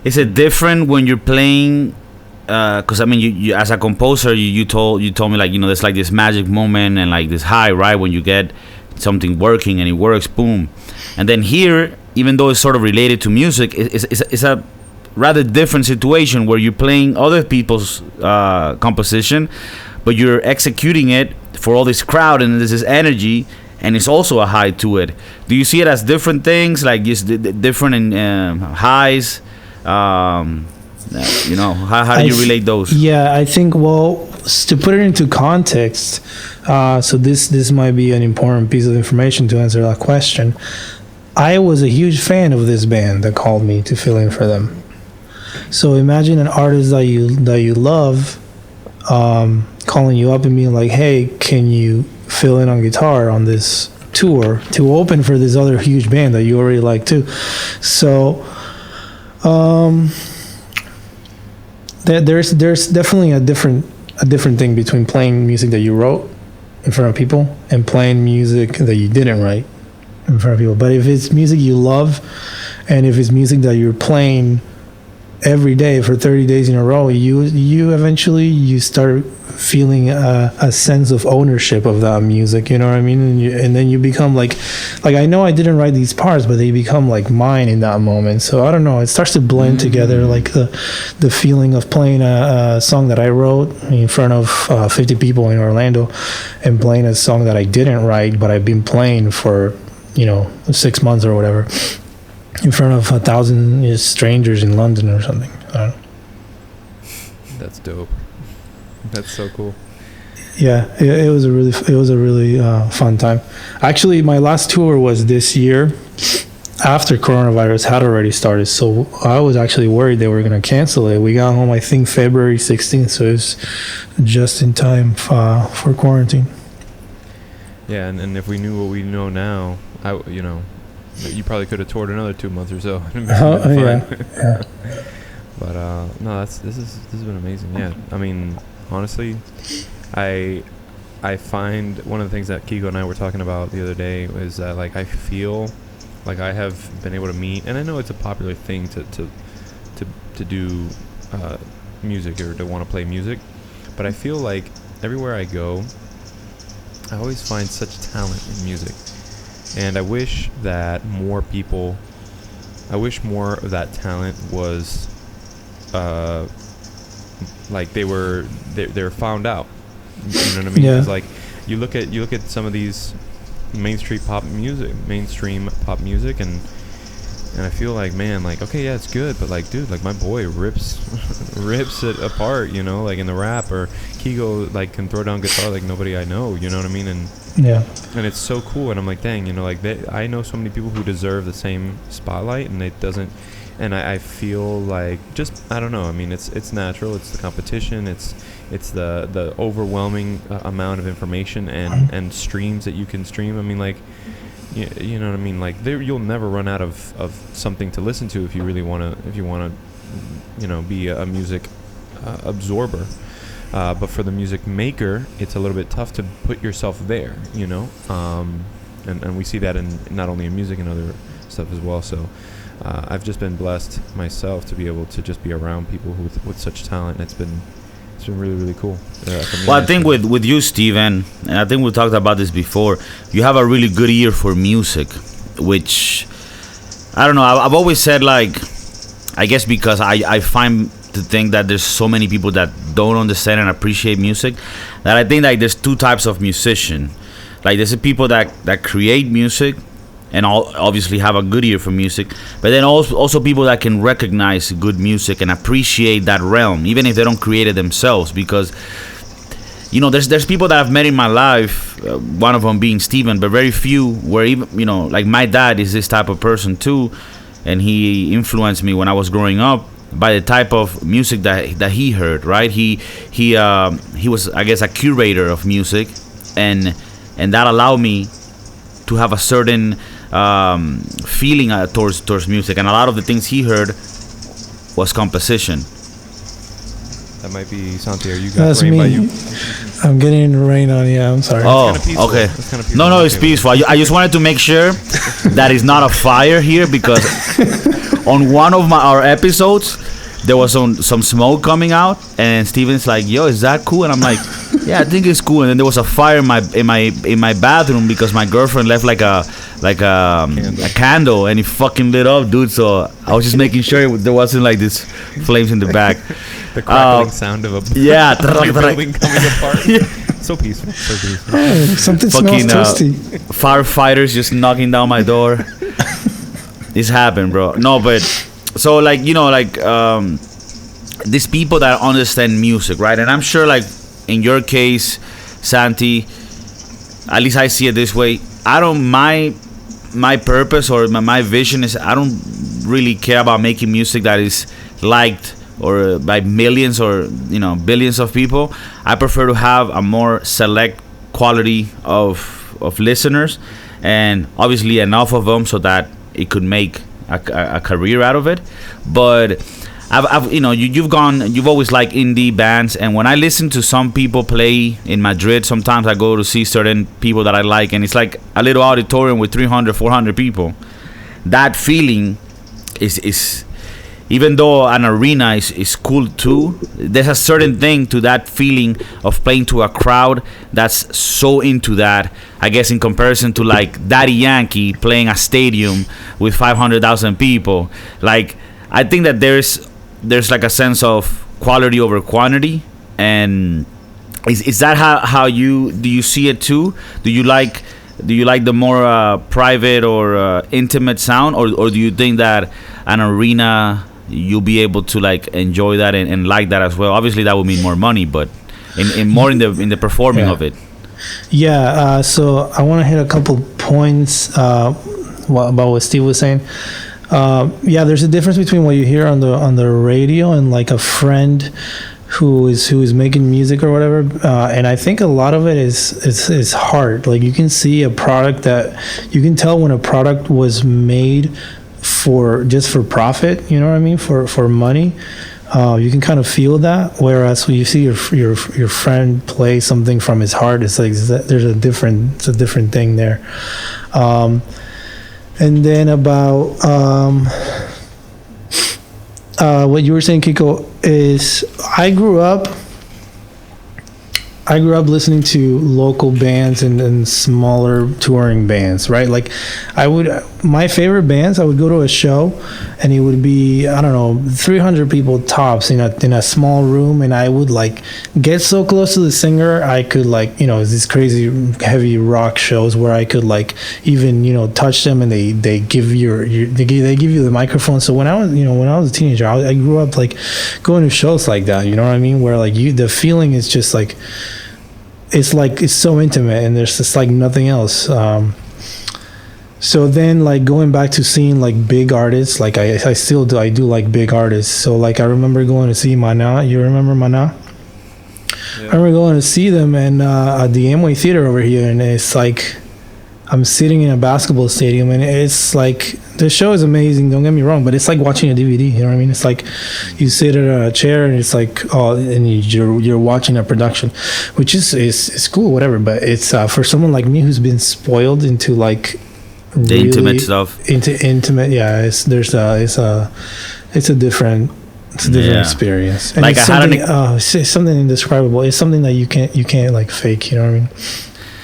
Is it different when you're playing? Because I mean, you as a composer, you told me like, there's like this magic moment and like this high, right, when you get something working and it works, boom. And then here, even though it's sort of related to music, it's a rather different situation where you're playing other people's composition, but you're executing it for all this crowd and there's this energy, and it's also a high to it. Do you see it as different things, like just different in highs? How do you relate those? Yeah, I think, well, to put it into context, so this might be an important piece of information to answer that question. I was a huge fan of this band that called me to fill in for them. So imagine an artist that you love calling you up and being like, hey, can you fill in on guitar on this tour to open for this other huge band that you already like too. So there's definitely a different thing between playing music that you wrote in front of people and playing music that you didn't write in front of people. But if it's music you love, and if it's music that you're playing every day for 30 days in a row, you eventually start feeling a sense of ownership of that music, you know what I mean? And then you become like I know I didn't write these parts, but they become like mine in that moment. So I don't know, it starts to blend together, like the feeling of playing a song that I wrote in front of 50 people in Orlando, and playing a song that I didn't write but I've been playing for 6 months or whatever in front of 1,000 strangers in London or something. I don't know. That's dope. That's so cool. Yeah, it was a really fun time. Actually, my last tour was this year after coronavirus had already started, so I was actually worried they were going to cancel it. We got home, I think, February 16th, so it was just in time for quarantine. Yeah, and if we knew what we know now, you probably could have toured another 2 months or so. Yeah. But no, this has been amazing. Yeah, I mean, honestly, I find one of the things that Kigo and I were talking about the other day is that, like, I feel like I have been able to meet, and I know it's a popular thing to do music or to want to play music, but I feel like everywhere I go, I always find such talent in music. And I wish that more of that talent was, like they're found out. You know what I mean? Yeah. 'Cause, like, you look at some of these mainstream pop music, and I feel like, man, like, okay, yeah, it's good, but like, dude, like, my boy rips it apart, like in the rap, or Kigo, like, can throw down guitar like nobody I know, you know what I mean? And yeah, and it's so cool, and I'm like, dang, like, I know so many people who deserve the same spotlight, and it doesn't. And I feel like, just, I don't know, I mean, it's natural, it's the competition, it's the overwhelming amount of information and streams that you can stream. I mean, like, you know what I mean, like, you'll never run out of something to listen to if you really want to be a music absorber. But for the music maker, it's a little bit tough to put yourself there, and we see that in not only in music and other stuff as well. So I've just been blessed myself to be able to just be around people with such talent, and it's been really, really cool. Well, I think with you, Steven, and I think we talked about this before, you have a really good ear for music, which, I don't know, I've always said, like, I guess because I find to think that there's so many people that don't understand and appreciate music, that I think, like, there's two types of musician. Like, there's the people that create music and obviously have a good ear for music, but then also people that can recognize good music and appreciate that realm, even if they don't create it themselves. Because there's people that I've met in my life, one of them being Steven, but very few where, even like, my dad is this type of person too, and he influenced me when I was growing up by the type of music that he heard, right? He was, I guess, a curator of music, and that allowed me to have a certain feeling towards music, and a lot of the things he heard was composition. That might be Santi. Are you guys? That's me. By you? I'm getting rain on you. I'm sorry. Oh, It's kinda peaceful. okay. It's kinda peaceful. No, I'm it's okay with peaceful. I just wanted to make sure that it's not a fire here because on one of our episodes there was some smoke coming out, and Steven's like, "Yo, is that cool?" And I'm like, "Yeah, I think it's cool." And then there was a fire in my bathroom because my girlfriend left like a candle, and it fucking lit up, dude. So I was just making sure there wasn't like this flames in the back. The crackling sound of a Yeah, building coming apart. So peaceful. So peaceful. Oh, something fucking smells toasty. firefighters just knocking down my door. This happened, bro. No, but so like these people that understand music, right? And I'm sure like in your case, Santi, at least I see it this way. I don't my purpose or my vision is I don't really care about making music that is liked or by millions or billions of people. I prefer to have a more select quality of listeners, and obviously enough of them so that it could make a career out of it. But you've always liked indie bands, and when I listen to some people play in Madrid, sometimes I go to see certain people that I like, and it's like a little auditorium with 300 400 people. That feeling is even though an arena is cool too, there's a certain thing to that feeling of playing to a crowd that's so into that, I guess, in comparison to like Daddy Yankee playing a stadium with 500,000 people. Like, I think that there's like a sense of quality over quantity. And is that how do you see it too? Do you like the more private or intimate sound, or do you think that an arena you'll be able to like enjoy that and like that as well? Obviously that would mean more money, but in the performing of it. Yeah, so I want to hit a couple points about what Steve was saying. Yeah, there's a difference between what you hear on the radio and like a friend who is making music or whatever, and I think a lot of it is hard. Like, you can see a product that you can tell when a product was made for profit, you know what I mean, for money. You can kind of feel that, whereas when you see your friend play something from his heart, it's like there's a different thing there. And then about what you were saying, Kiko, is I grew up listening to local bands and smaller touring bands, right? Like, my favorite bands, I would go to a show and it would be, I don't know, 300 people tops in a small room, and I would like get so close to the singer, I could like, these crazy heavy rock shows where I could like even, touch them, and they give you the microphone. So when I was a teenager, I grew up like going to shows like that, you know what I mean? Where like the feeling is just like, it's so intimate, and there's just like nothing else. So then, like, going back to seeing like big artists, like I do like big artists. So like I remember going to see Mana. You remember Mana? Yeah. I remember going to see them and at the Amway Theater over here, and it's like I'm sitting in a basketball stadium, and it's like the show is amazing. Don't get me wrong, but it's like watching a DVD. You know what I mean? It's like you sit in a chair, and it's like and you're watching a production, which is cool, whatever. But it's for someone like me who's been spoiled into like the really intimate stuff. Into intimate, yeah. It's a different experience. And like it's something indescribable. It's something that you can't like fake. You know what I mean?